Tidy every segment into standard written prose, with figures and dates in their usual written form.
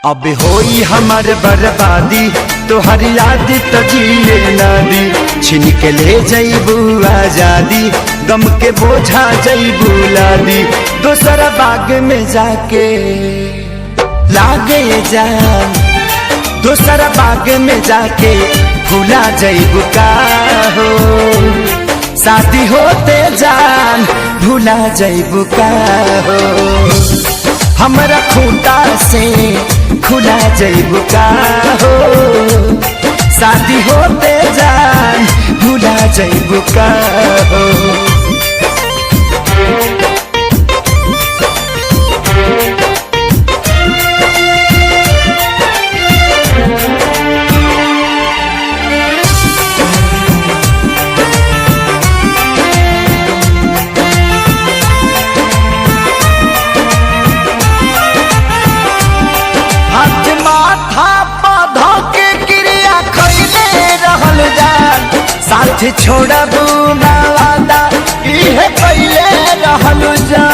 अब होई हमार बर्बादी तोहर याद तो जिए ना दी, छिन के ले जईबू आजादी, गम के बोझा जईबू लादी, दोसरा बाग में जाके लागे जान, दोसरा बाग में जाके भूला जईबू का हो, शादी होते जान भूला जईबू का हो, हमरा खूंटा से खुला जईबू का हो, शादी होते जान भूला जईबू का हो। साथ छोड़बू ना वादा इहे पहले रहलू जा,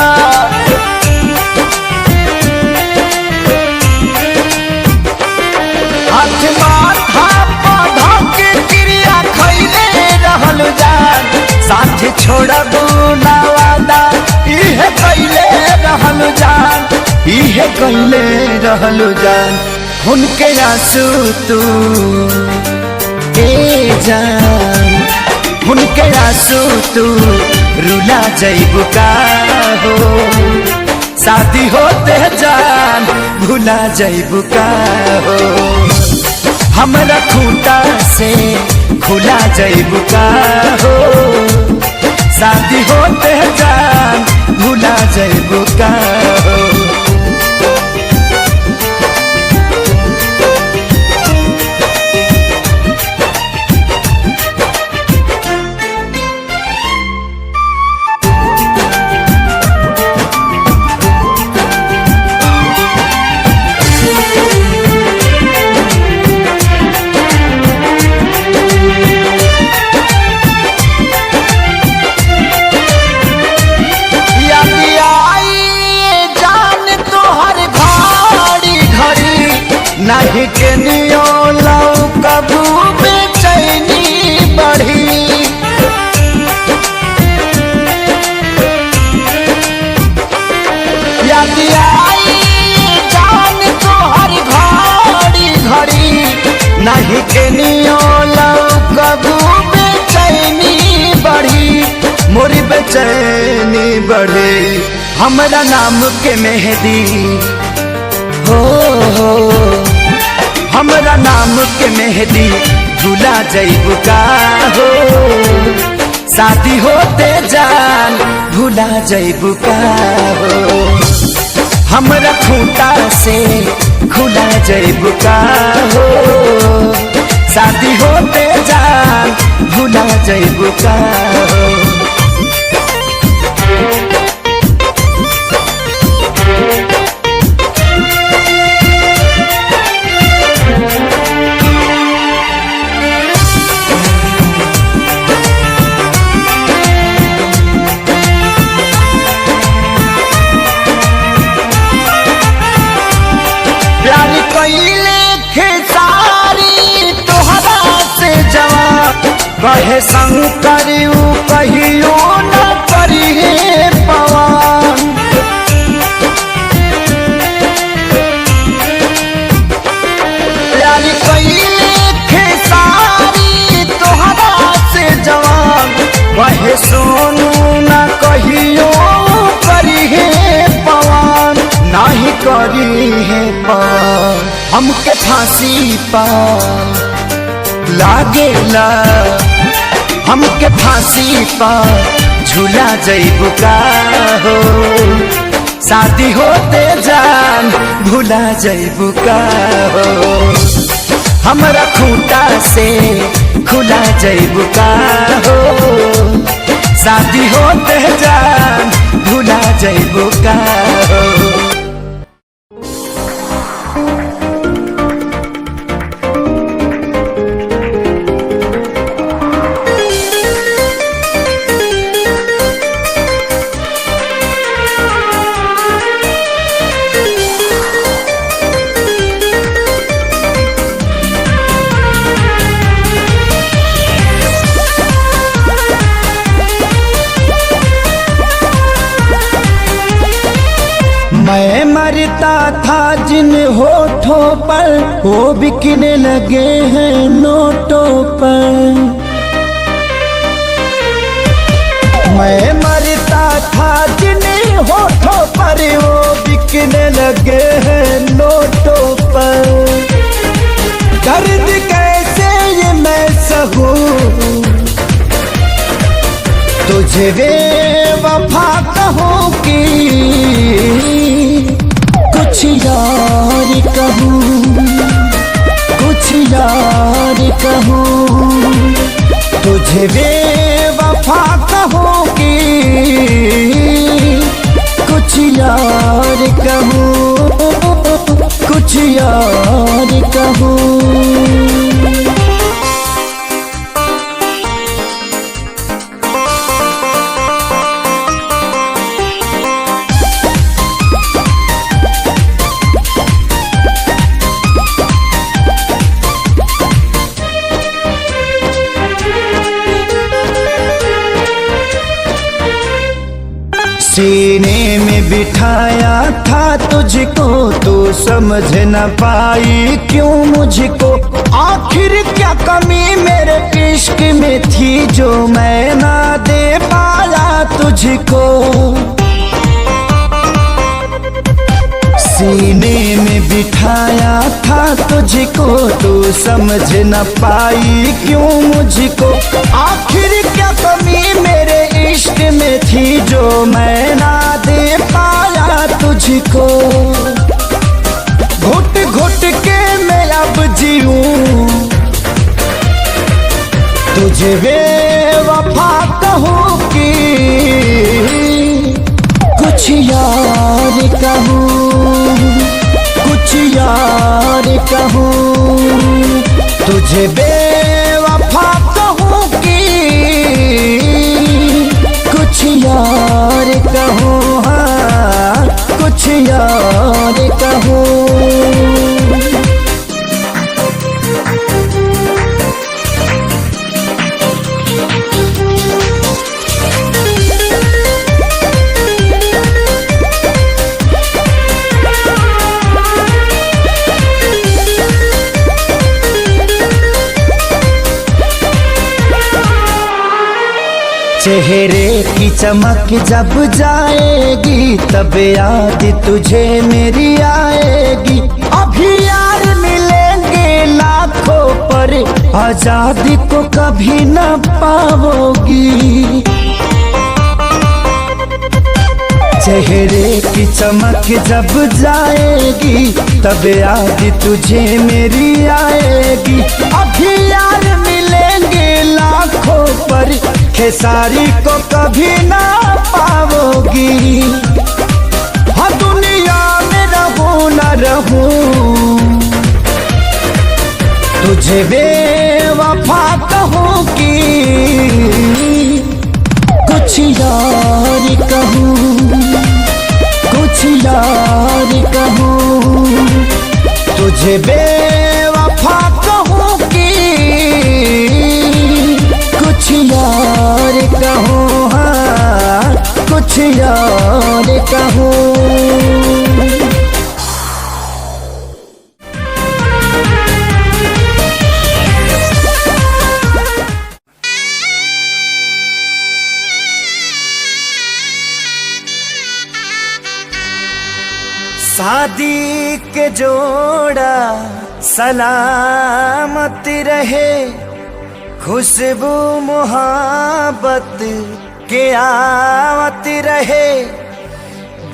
हाथ माथा पौधा के क्रिया खैले रहलू जा, साथ छोड़बू ना वादा इहे पहले रहलू जान, इहे पहले रहलू जान, उनके आंसू तू ए जान, उनके आंसू तू रुला जईबू का हो, शादी होते जान भूला जईबू का हो, हमरा खूंटा से खुला जईबू का हो, शादी होते जान भूला जईबू का हो। नहीं के नियो लौ कबू बेचैनी बढ़ी, याद आई जान तोहर घड़ी घड़ी, नहीं के नियो लौ कबू बेचैनी बढ़ी, मोरी बेचैनी बढ़ी, हमरा नाम के मेहंदी हो, हमरा नाम के मेहंदी भूला जईबू का हो, शादी होते जान भूला जईबू का हो, हमरा खूंटा से खुला जईबू का हो, शादी होते जान भूला जईबू का हो। कहे शंकर कहियो न करिए पवन, प्यारी कइले खेसारी तोहरा से जवान, कहे सोनू न कहियो करिए पवन, नहीं करी है पवन, हमके फांसी पा लागेला, हमके फांसी पर झूला जइबू का हो, शादी होते जान भूला जइबू का हो, हमरा खूंटा से खुला जइबू का हो, शादी होते जान भूला जइबू का हो। मैं मरता था जिन होठों पर वो बिकने लगे हैं नोटों पर। मैं मरता था जिन होठों पर वो बिकने लगे हैं नोटों पर। दर्द कैसे ये मैं सहूं तुझे बेवफा कहूँ कि कुछ यार कहूँ, कुछ यार कहूँ, तुझे बेवफा कहूँ कि कुछ यार कहूँ, कुछ यार कहूँ। सीने में बिठाया था तुझको तू समझ न पाई क्यों मुझको। आखिर क्या कमी मेरे इश्क में थी जो मैं ना दे पाया तुझको। सीने में बिठाया था तुझको तू समझ न पाई क्यों मुझको। आखिर क्या कमी मेरे इश्क में थी जो मैं ना दे पाया तुझको। घुट घुट के मैं अब जीऊं तुझे बेवफा कहूँ कि कुछ यार कहूँ, कुछ यार कहूँ, तुझे बेवफा कहूँ कि कुछ यार कहूँ, हाँ कुछ यार कहूँ। चेहरे की चमक जब जाएगी तब याद तुझे मेरी आएगी। अभी यार मिलेंगे लाखों पर आजादी को कभी न पाओगी। चेहरे की चमक जब जाएगी तब याद तुझे मेरी आएगी। अभी यार मिलेंगे लाखों पर खेसारी को कभी ना पाओगी। हाँ दुनिया में रहूं न रहूं तुझे बेवफा कहूँ कि कुछ यार कहूँ, कुछ यार कहूँ, तुझे बेवफा कहूँ कि कुछ यार कहूँ, हाँ कुछ यार कहूँ। शादी के जोड़ा सलामत रहे, खुशबू मोहब्बत के आवत रहे,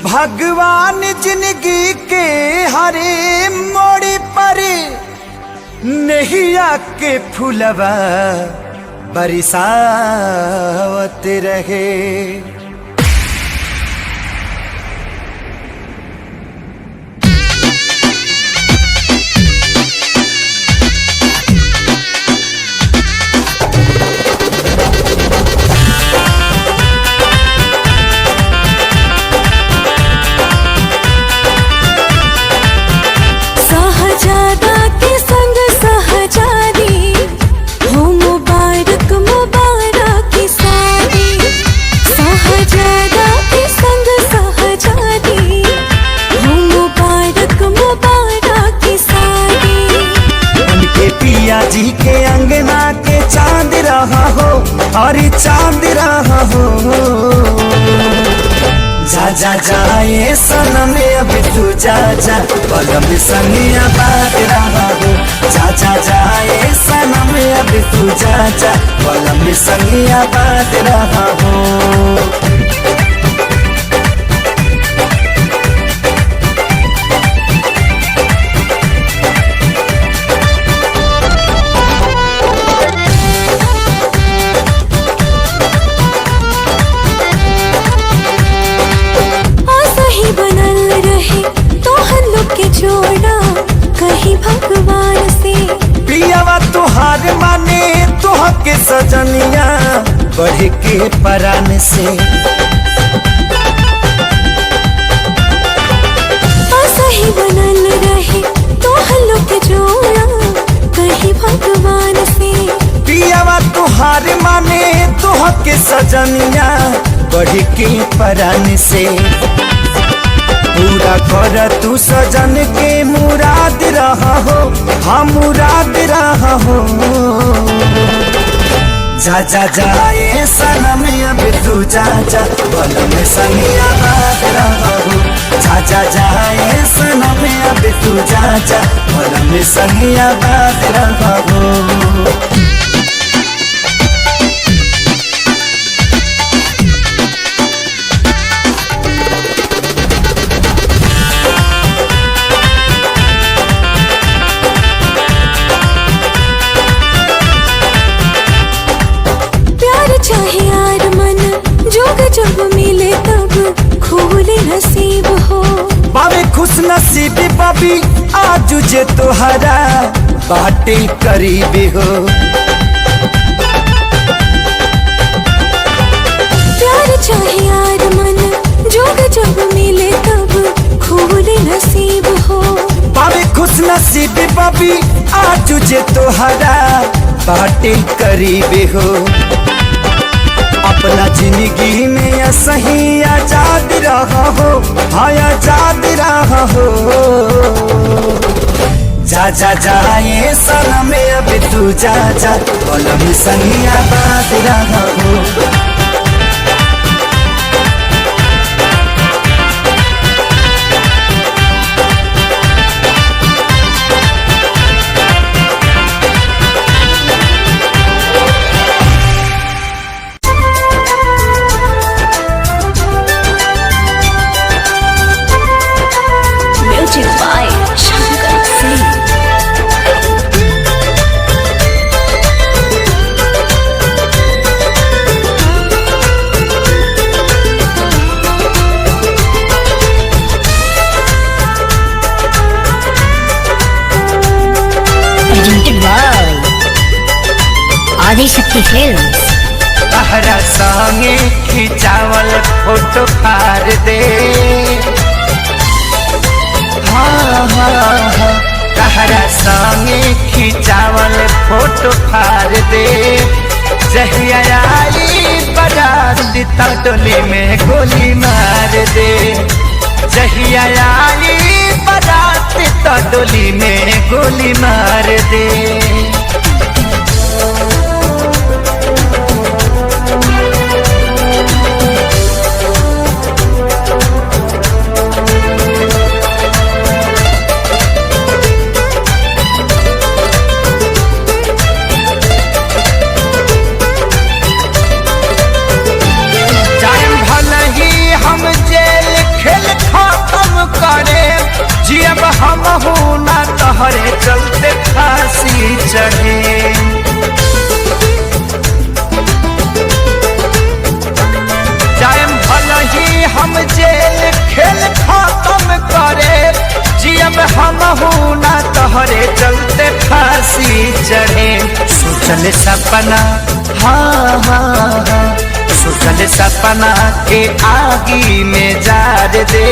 भगवान जिंदगी के हरे मोड़ पर नैया के फूलवा बरसावत रहे। जी के अंगना के चांद रहा हो और चांद रहा हो। जा जा जाए सनम अब तू जा जा, पलम संगिया बात रहा हो। जा जा जाए सनम अब तू जा जा, पलम संगिया बात रहा हो। भगवान से पियावा तुहार माने तुह के सजनिया बढ़ के परान से। सही बनल रहे तो हल्लुक जोड़ा कहीं भगवान से। पियावा तुहार माने तुह के सजनिया बढ़ के परान से। पूरा कर तू सजन के मुराद रहा हो, हाँ मुराद रहा हो। जा जा जाए सनम अब तू जा जा, पलम संगिया बात रहा हो। जा जा जाए सनम अब तू जा जा, पलम संगिया बात रहा हो। चाहे यार मन जोग जब मिले तब खोले नसीब हो। बाबे खुश नसीबी बाबी आज जे तोहरा बाटे करीबी हो। प्यार चाहे यार मन जोग जब मिले तब खोले नसीब हो। बाबे खुश नसीबी बाबी आज जे तोहरा बाटे करीबी हो। अपना जिंदगी में सही आजाद रहा हो, हाँ आजाद रहा हो। जा जा जाए सनम अब तू जा जा, पलम संगिया बात रहा हो। आदिशक्ति फिल्म्स। तहरा संगे खिंचावल फोटो फाड़ दे, हाँ हाँ हाँ। तहरा संगे खिंचावल फोटो फाड़ दे। जहिया आई बाराती टोली में गोली मार दे। जहिया आई बाराती टोली में गोली मार दे। चढ़े। जाएम भला ही हम जेल खेल खत्म करे, जियब हमहू ना तोहरे चलते फांसी चढ़े। सोचल सपना हाँ हाँ हाँ, सोचल सपना के आगी में जार दे।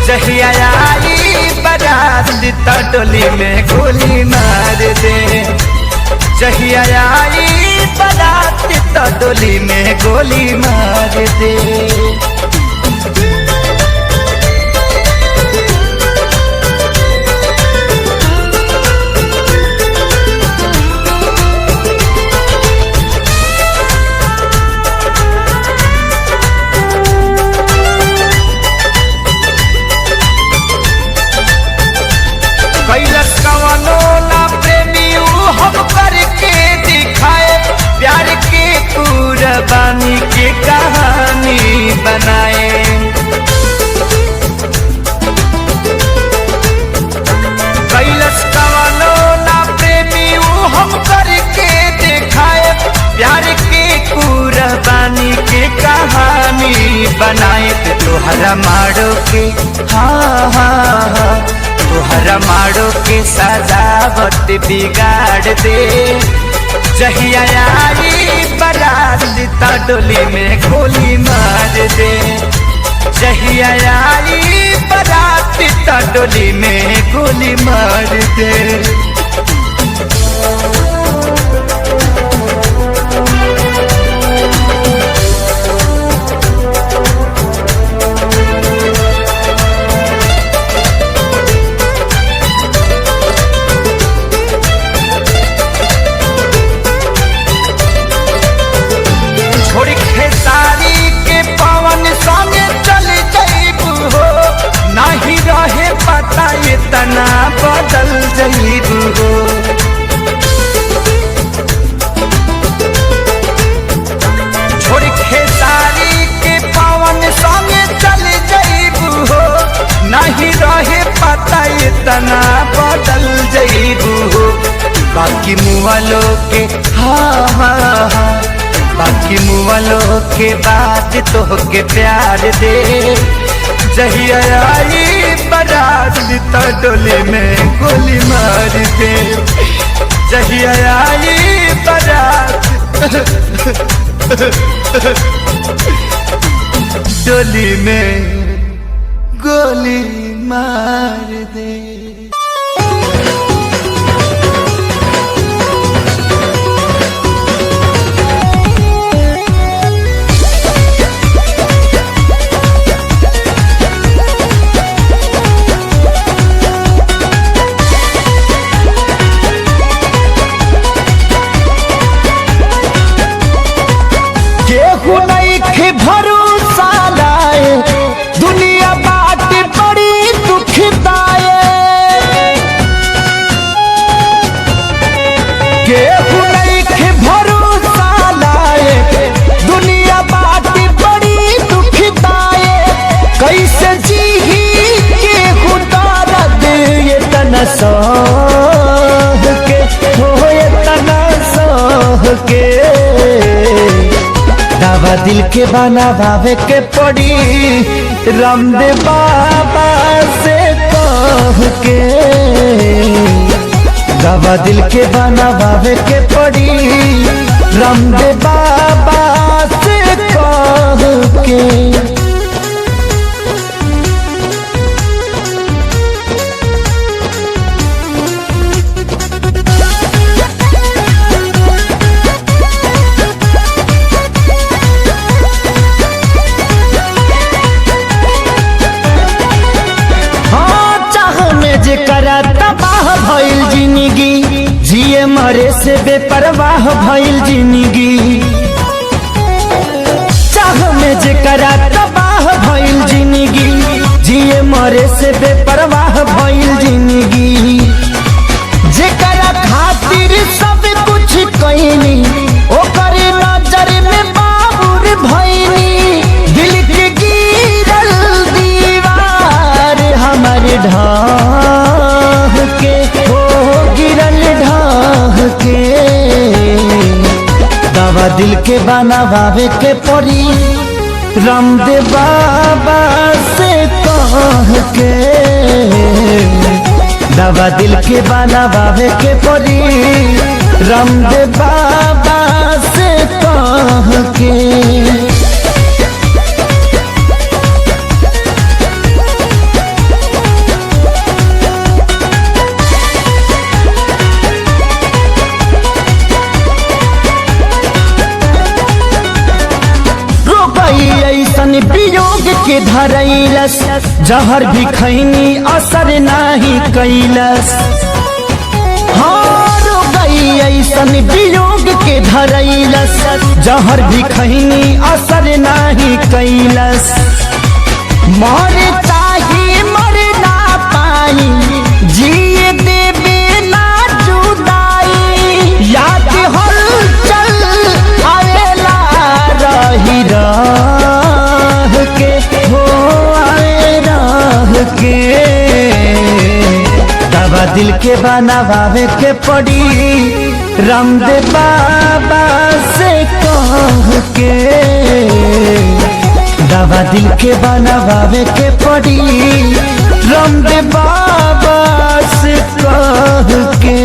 जहिया आई बारात त डोली में गोली मार दे। जहिया आई बारात त डोली में गोली मार दे। कैलस कवनो ना प्रेमी हम करके दिखाए, प्यार के कुर्बानी के कहानी बनाए। कैलस कवनो ना प्रेमी हम करके दिखाए, प्यार के कुर्बानी के कहानी बनाए। तोहरा मारो के हाँ हाँ हाँ, तोहरा मारो के सजावट बिगाड़ दे। जहिया आई बारात त डोली में गोली मार दे। जहिया आई बारात त डोली में गोली मार दे। छोड़ खेसारी के पवन संगे चल जाइबू हो, नहीं रहे पता इतना बदल जाइबू हो। छोड़ खेसारी के पवन संगे चल जाइबू हो, नहीं रहे पता इतना बदल जाइबू हो। बाकी मुआलो के हाँ हाँ हाँ, बाकी मुआलों के बाद तो के प्यार दे। जहिया आई बारात त डोली में गोली मार दे। जहिया आई बारात डोली में गोली मार दे। केहू नहीं भरोसा लाए, दुनिया बाट बड़ी दुखदाए। केहू नहीं भरोसा लाए, दुनिया बाट बड़ी दुखदाए। कैसे जीही केहू दर्द ये तना सह के हो, ये तना सह के। दावा दिल के बनावे के पड़ी, रामदेव बाबा से कह के। दावा दिल के बनावे के पड़ी, रामदेव बाबा से कह के। जेकरा तबाह भइल जिंदगी, जिए मरे से बेपरवाह भइल जिंदगी। चाह में जेकरा तबाह भइल जिंदगी, जिए मरे से बेपरवाह भइल जिंदगी। जेकरा खातिर सब कुछ कइनी, ओकर नजर में बाबुर भइनी। दिल के गिरल दीवार हमारे ढाह के हो, गिरल ढाह दवा दिल के बनावे के पड़ी रामदेव बाबा से कह के, दवा दिल के बनावे के पड़ी रामदेव बाबा से कह के। ऐसन वियोग के धरैलस जहर भी खैनी असर नहीं कैलस। हार गई ऐसन वियोग के धरैलस जहर भी खैनी असर नहीं कैलस। मर चाहे मर ना पाई जिए देवे ना जुदाई, याद हलचल आवेला रही दवा दिल के बनावे के पड़ी रामदेव बाबा से कह के, दवा दिल के बनावे के पड़ी रामदेव बाबा से कह के।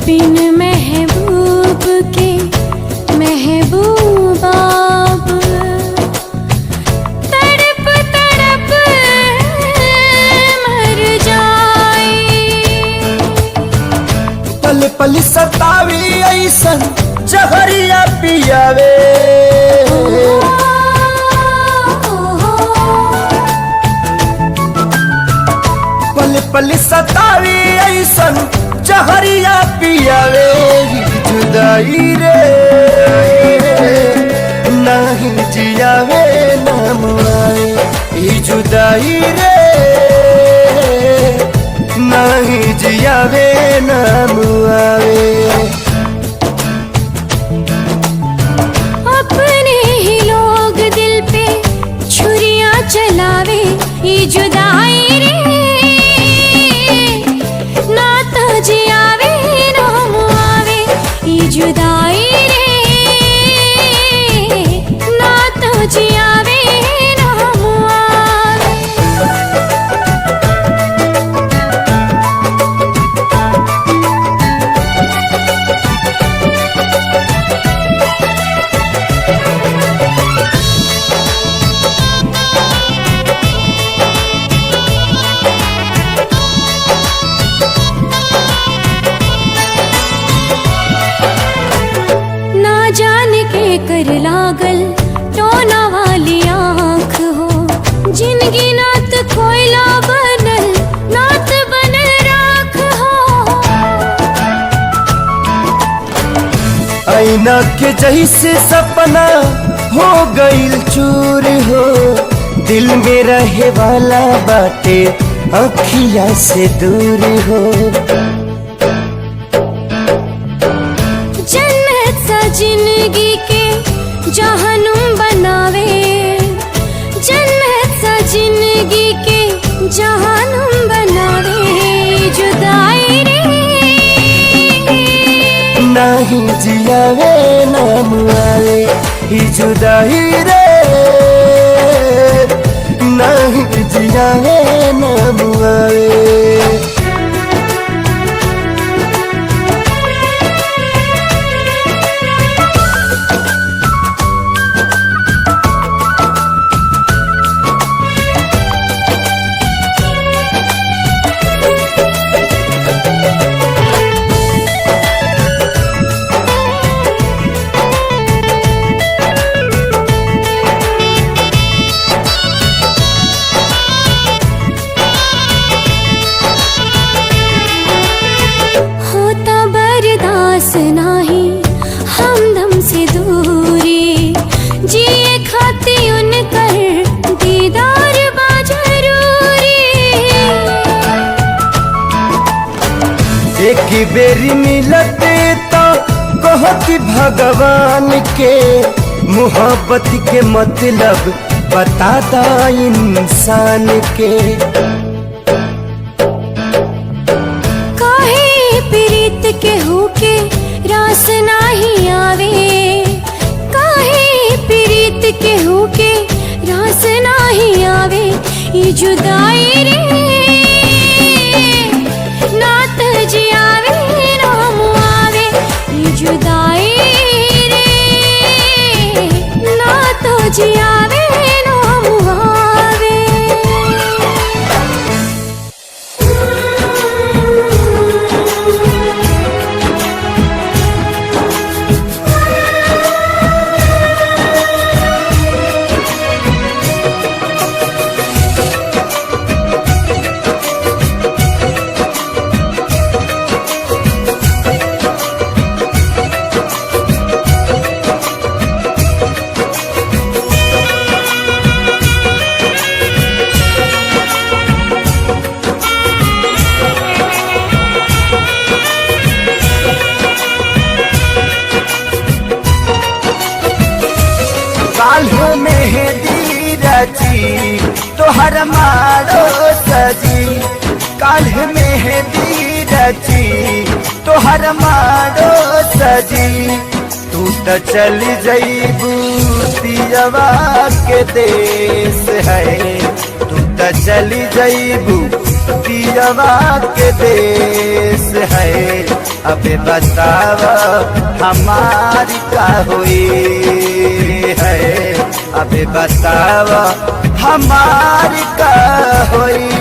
बिन महबूब के महबूब आप तड़प तड़प मर जाए। पल पल सतावी ऐसन जहरिया पियावे, पल पल सतावी ऐसन जहरिया पियावे। जुदाई रे नहीं जियावे ना मुआवे, जुदाई रे नहीं जियावे ना मुआवे। अपने ही लोग दिल पे छुरियां चलावे, ये जुदाई रे ना तो जियावे ना मुआवे, ये जुदाई रे ना तो जियावे ना मुआवे। कर लागल टोना वाली आँख हो, जिनगी नात कोयला बनल नात बनल राख हो। ऐना के जैसे सपना हो गईल चूर हो, दिल में रहे वाला बाटे अखिया से दूर हो। जन्नत सा जिंदगी के जहनुम बनावे, जन्नत सा जिंदगी के जहनुम बनावे। जुदाई रे नहीं जियावे ना मुआवे, जुदाई रे नहीं जियावे ना मुआवे। बेरी मिलते तो कहती भगवान के मोहब्बत के मतलब बताता इंसान के। काहे प्रीत के होके रास नाही आवे, काहे प्रीत के होके रास नाही आवे। ये जुदाई रे नात जियावे राम आवे, ये जुदाई रे नात जियावे राम आवे। काल्ह मेहंदी रची तोहर मारो सजी, काल्ह मेहंदी रची तोहर मारो सजी। तू तो चल जईबू पियवा के देश है, तू तो चल जईबू पियवा के देश है। अबे बतावा हमारी का हुई है, अबे बतावा हमारी का हुई।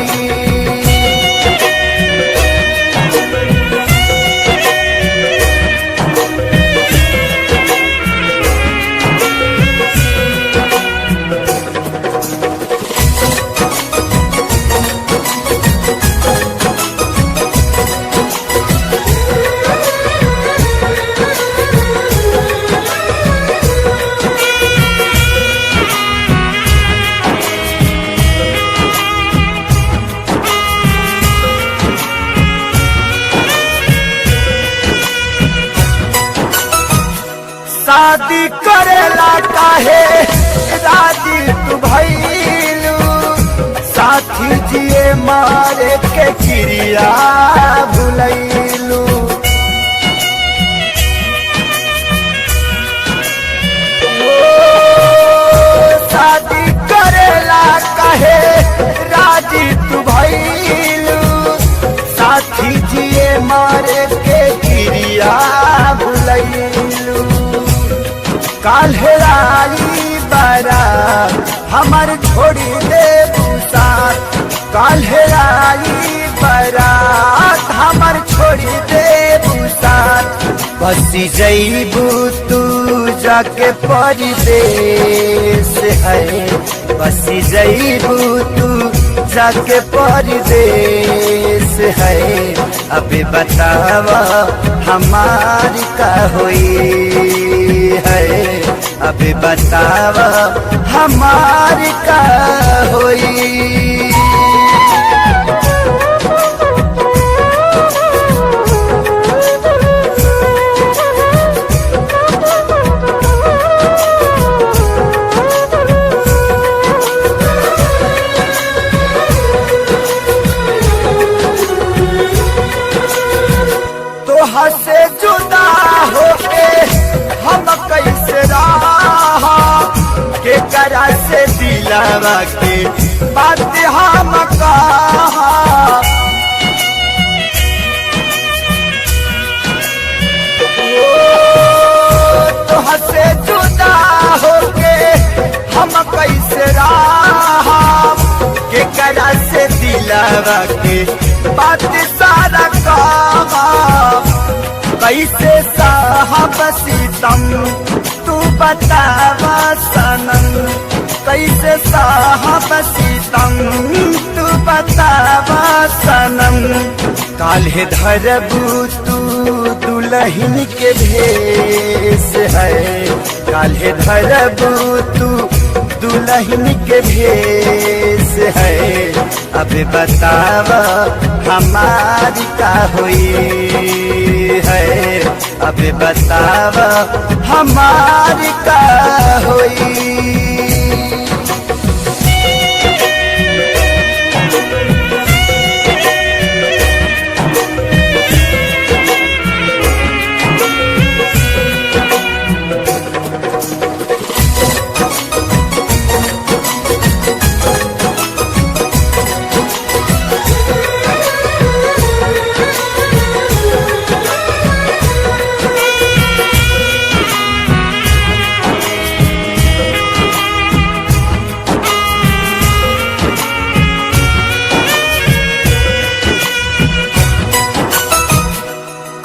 शादी करेला काहे राजी तू भइलू, साथी जिए मारे के चिड़िया भुलैलू। शादी करेला काहे राजी तू भइलू, साथी जिए मारे के चिड़िया भुलैलू। काल्हे आई बारात हमर छोड़ी दे साथ, काल्हे आई बारात हमर छोड़ी दे साथ। बसी जईबू तू जाके परदेश है, बसी जईबू तू जाके परदेश है। अबे बतावा हमारी का हुई है, अबे बतावा हमारी का हुई। तोहा से जुदा होके हम कैसे रहा, के करा से दिलावा के बात हम कहा। तोहा से जुदा होके हम कैसे रहा, के करा से दिलावा के बात सारा कहा। कैसे साहब सीतम तू बतावा सनम, कैसे साहब सीतम तू बतावा सनम। काल्हे धरबू तू दुल्हन के भेष है, काल्हे धरबू तू दुल्हन के भेष से है। अब बताव हमारी का हुई है, अब बताव हमारी का हुई।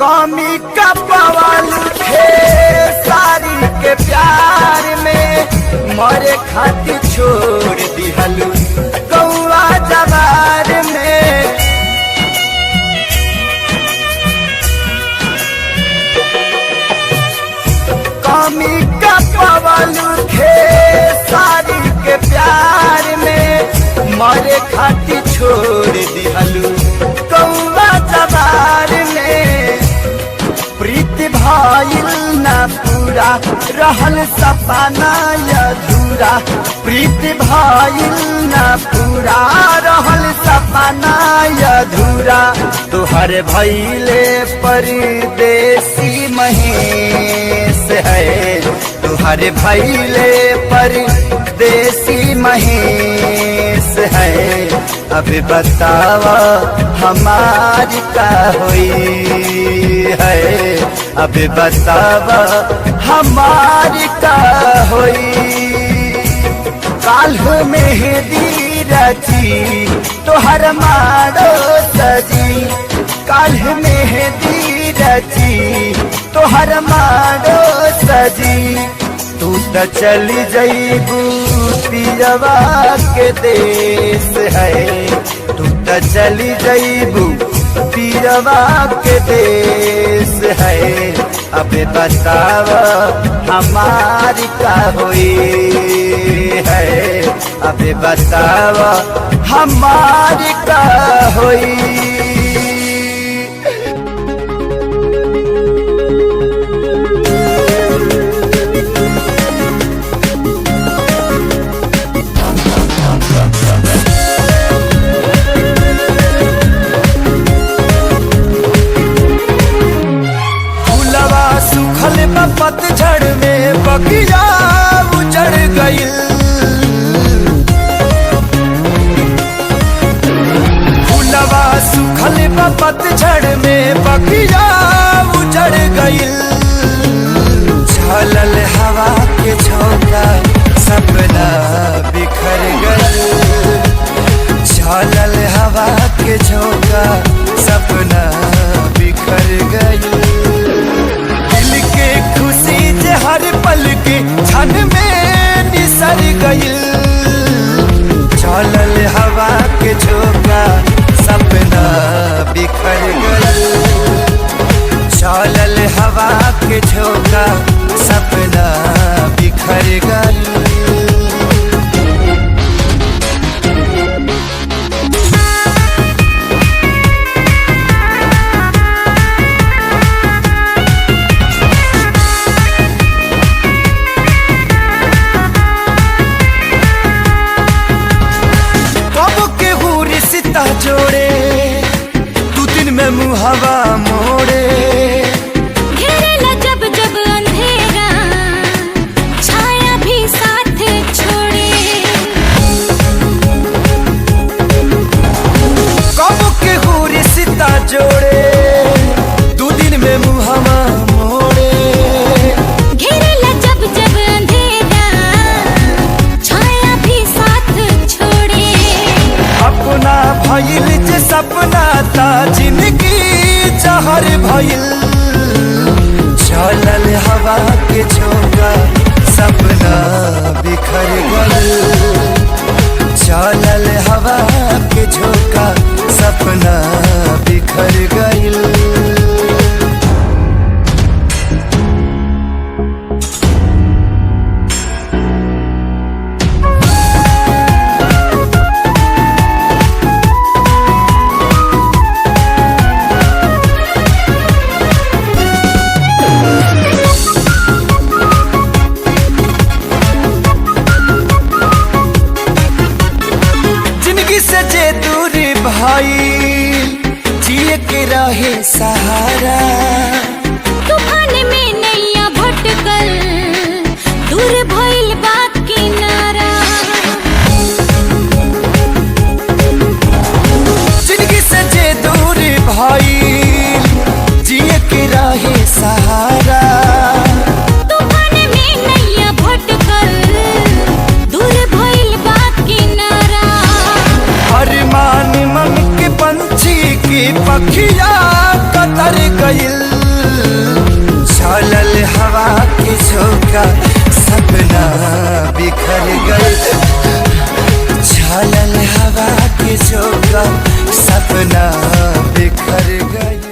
कमी का पवाल थे सारी के प्यार में, मरे खातिर छोड़ दिहलू कौआ जवार में। कमी का पवाल थे सारी के प्यार में, मरे खातिर छोड़ दिहलू कौआ जवार में। प्रीत भाईल न पूरा रहल सपना अधूरा, प्रीत भाईल न पूरा रहल सपना अधूरा। तुहर भैले परदेसी महेश है, तुहर भैले परदेसी महेश है। अब बतावा हमारी का हुई है, अब बतावा हमारी का हुई। काल्ह मेहंदी रची तोहर मारो सजी, काल्ह मेहंदी रची तोहर मारो सजी। तू त चली जईबू पियवा के देश है, तू त चली जईबू पियवा के देश है। अब बताव हमारी का हुई है, अब बताव हमारी का हुई। पतझड़ में बगिया उजड़ गइल, फूलवा सुखल पतझड़ में बगिया उजड़ गइल। झलल हवा के झोंका सपना बिखर गइल, झलल हवा के झोंका सपना बिखर गइल। हर पल के क्षण में निसर गइल, चलल हवा के झोंका सपना बिखर गइल, चलल हवा के झोंका सपना बिखर गइल। जोड़े तू दिन में मुहावा मोड़े, घेरेला जब जब अंधेरा छाया भी साथ छोड़े। कब के हुरी सीता जोड़े तू दिन में मुहावा मोड़े, घेरेला जब जब अंधेरा छाया भी साथ छोड़े। अपना भइल जे सपना था जिंदगी जहर भइल, चलल हवा के झोंका सपना बिखर गइल, चलल हवा के झोंका सपना बिखर गइल। भाई जिए के रहे सहारा। तूफान में नैया भटकल दूर भइल बा किनारा। जिंदगी से जे दूर भाई जिए के रहे सहारा। तूफान में नैया भटकल दूर भइल बा किनारा। अरमान मन के पंछी की पखिया कतर गइल। चलल हवा के झोंका सपना बिखर गइल। चलल हवा के झोंका सपना बिखर गइल।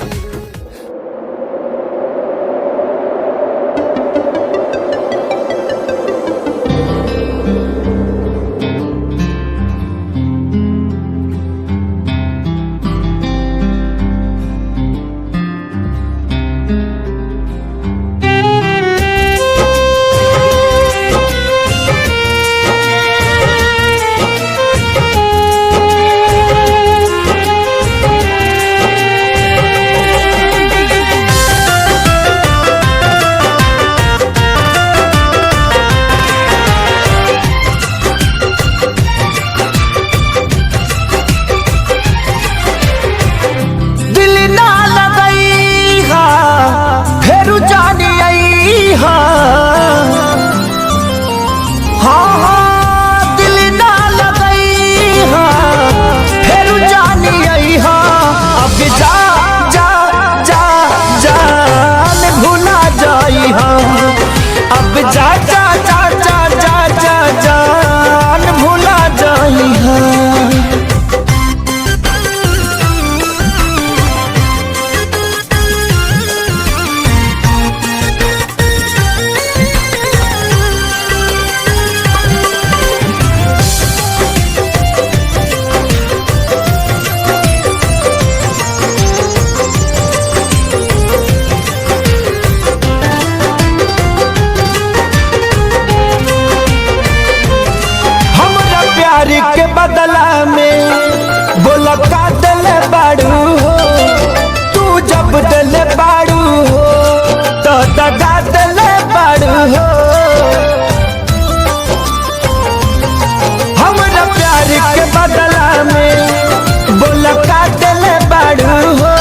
के बदला में बोला का दिल बाड़ू हो। तू जब दिल बाड़ू हो तो दगा दिल बाड़ू हो। हमरा प्यार के बदला में बोला का दिल बाड़ू हो।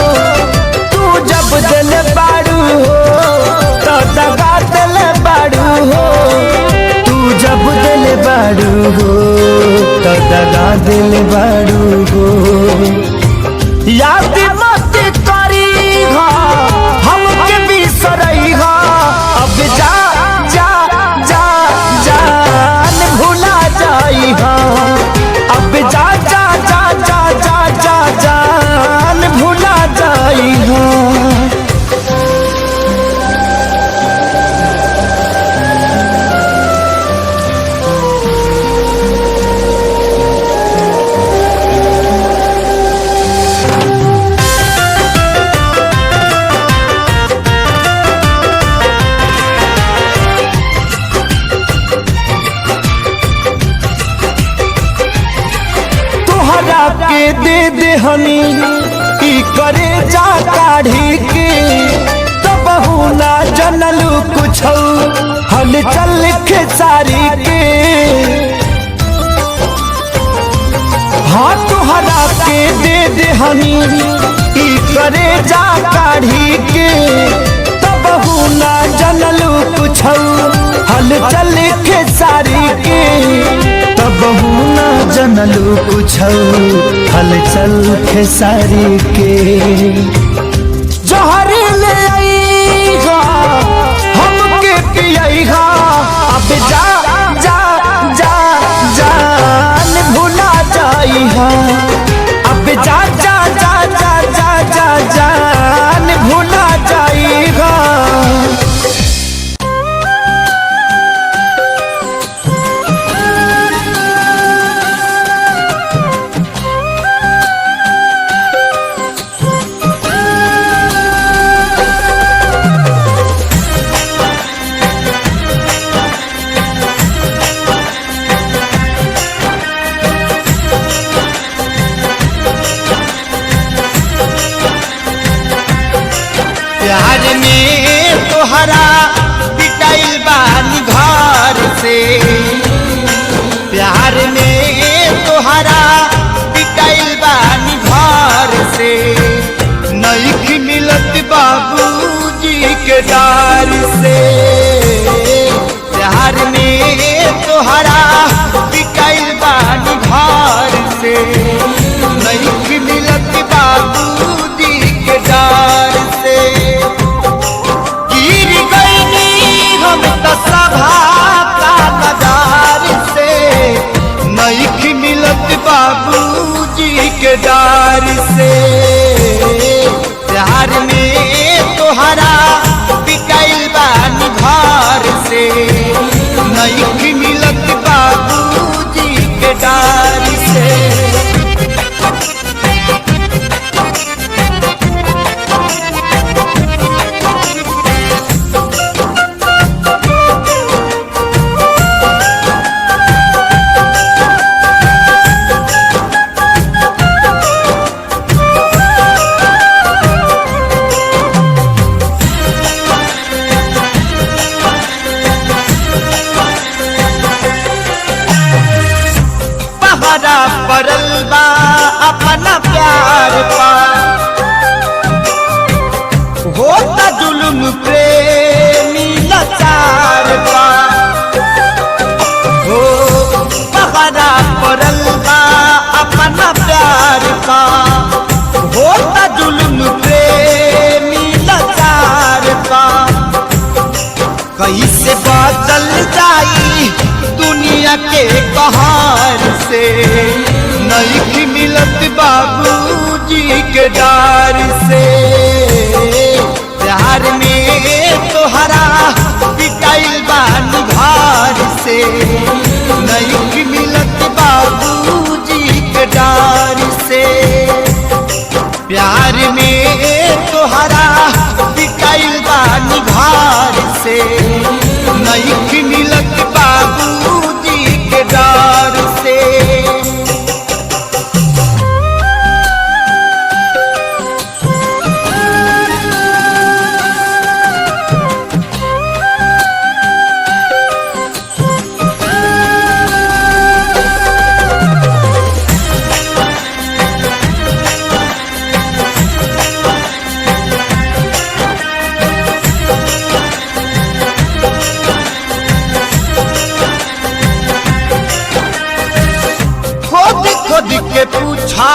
तू जब दिल बाड़ू हो तो दगा दिल बाड़ू हो। तू जब दिल बाड़ू हो तो दगा दिल बाड़ू हो। याद मत करी हो हमके बिसरई हो। अब जा जा जा जान भुला जाई हो। अब जा जा जा जा जा जा जान भुला जाई हो। के दे दे हनी ई करे जा काढ़ी के। तब ना जनलू कुछ हल चल खेसारी के। हाँ तुहरा के दे दे हनी ई करे जा काढ़ी के। तब ना जनलू कुछ हल चल खेसारी के। तब ना जनलू कुछ हलचल खेसारी के। जहर ले आईगा हमके पियईगा। अब जा जा जा जान भुला जाईहा। अब जा जा जा जा जा जा जान भुला जाईगा। मिलत बाबूजी के डार से। प्यार में तोहरा बिकाइल बानी घर से, नहीं मिलत बाबूजी के डार से। पहरा पड़ल बा अपना प्यार पा, होता जुल्म प्रेमी लाचार पा। हो पहरा पड़ल बा अपना प्यार पा, होता जुल्म प्रेमी लाचार पा। कैसे बदल जाई दुनिया के कहार से, नहीं मिलत बाबूजी के डार से। प्यार में तोहरा बिकाइल बानी घर से, नहीं मिलत बाबूजी के डार से। प्यार में तोहरा बिकाइल बानी घर से, नहीं मिलत बाबूजी के डार से। खुद के पूछा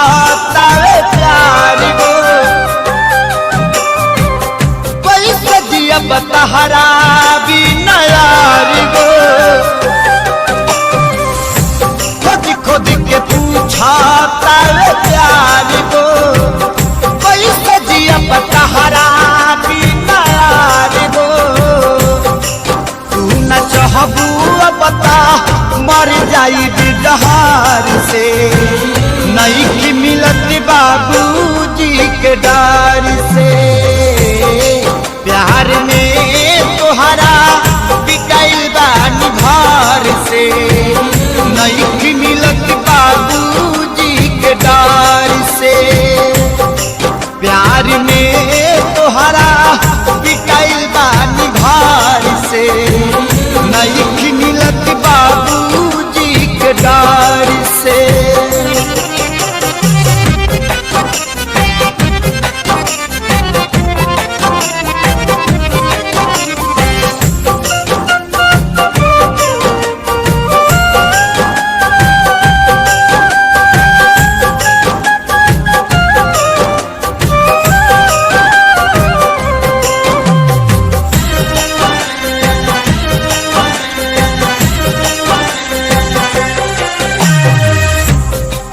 तारे प्यार को, कोई सदिया बतहरा भी नयार को। खुद के पूछा तारे प्यार को, कोई सदिया बतहरा भी नयार को। तू न चाहबू बता मर जाई बिहार से, नहीं मिलत बाबूजी के डार से। प्यार में तोहरा बिकाइल बानी घर से, नहीं मिलत बाबूजी के डार से। प्यार में तोहरा बिकाइल बानी घर से, नहीं मिलत बाबूजी के डार से।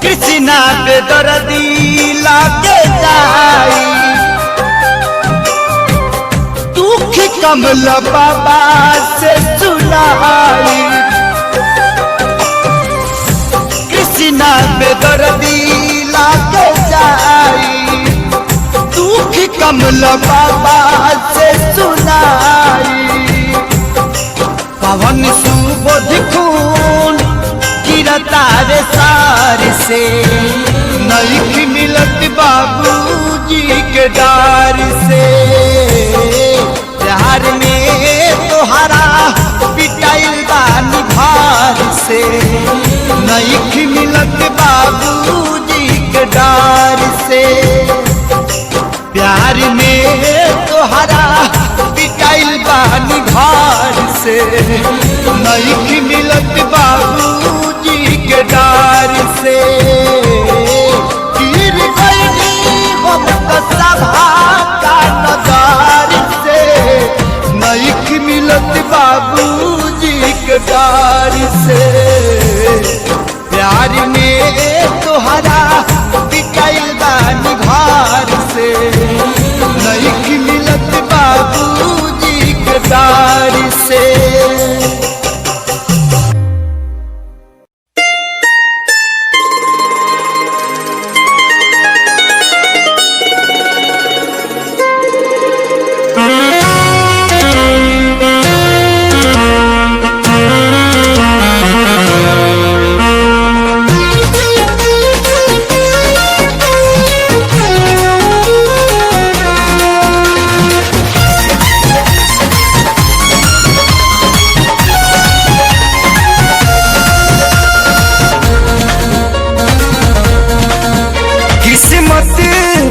कृष्णा बेदर्दी लागे जाई, दुख कमल बाबा से सुनाई। कृष्णा बेदर्दी लागे जाई, दुख कमल बाबा से सुनाई। पवन सुबोध खून गिरतारे सार से, नहीं मिलत बाबूजी के डार से। प्यार में तोहरा बिकाइल बानी घर से, नहीं मिलत बाबूजी के डार से। प्यार में तोहरा बिकाइल बानी घर से, नहीं मिलत बाबूजी के डार से। गिर गई हम तो सभा का नजार से, नहीं मिलत बाबूजी के डार से। प्यार में तार से।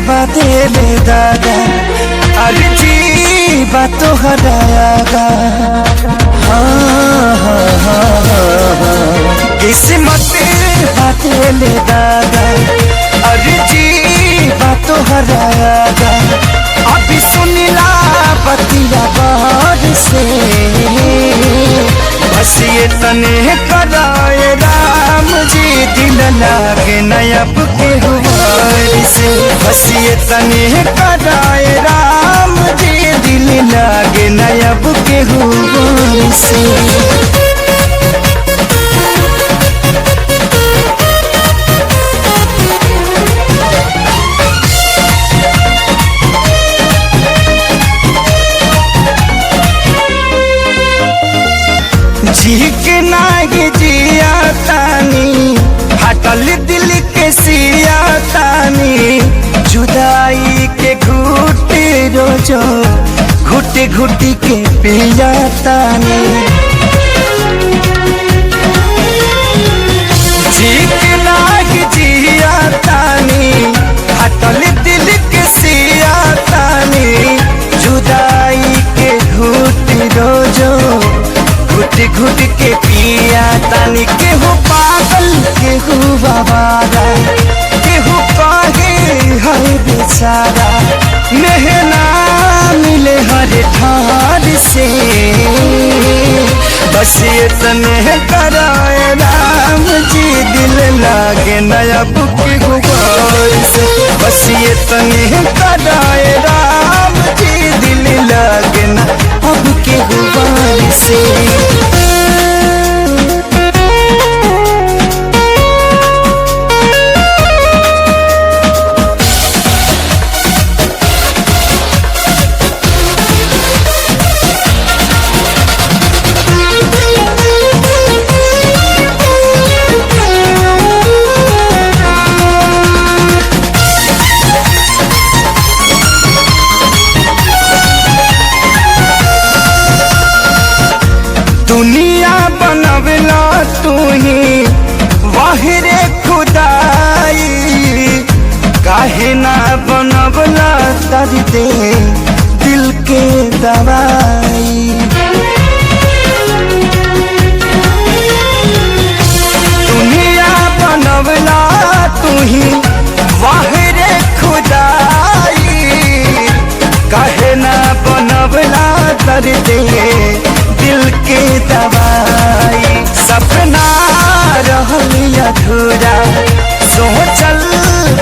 बाते में दादा अर्जी बातों हरायागा। हाँ हाँ हाँ किस्मत बाते में दादा अर्जी बातों हरायागा। अभी सुनिला बतिया बार से बस ये तने कराए राम जी दिल लागे नयब के हुआर से। बस ये तने कराए राम जी दिल लागे नयब के हुआर से। जी के नागे जिया तानी हटल दिल के सिया तानी जुदाई के घुट रोजो घुट घुट के पिया तानी। जी के नागे जिया तानी हटल दिल के सिया तानी जुदाई के घुट रोजो घुट घुट के पिया तानी। केहू पागल केहू बाबारा केहू कहे हर बेचारा मेहना मिले हर ठार से। बस ये तने कराए राम जी दिल लागे नयब के गुबार से। बस ये तने कराए राम जी दिल लागे न अब के गुबार से। दुनिया बनवला तू ही वाहिरे खुदाई काहे ना बनवला दर्द दिल के दवाई। दुनिया बनवला तू ही वाहिरे खुदाई काहे ना बनवला दर्द दिल के दवाई। सपना रहल अधूरा सोचल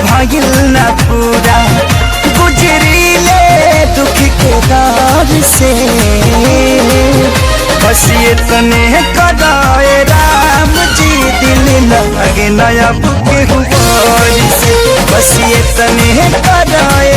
भइल न पूरा गुजरीले दुख के दौर से। बस ये तने कराए राम जी दिल लगे नयब के हुआर से। बस ये तने कराए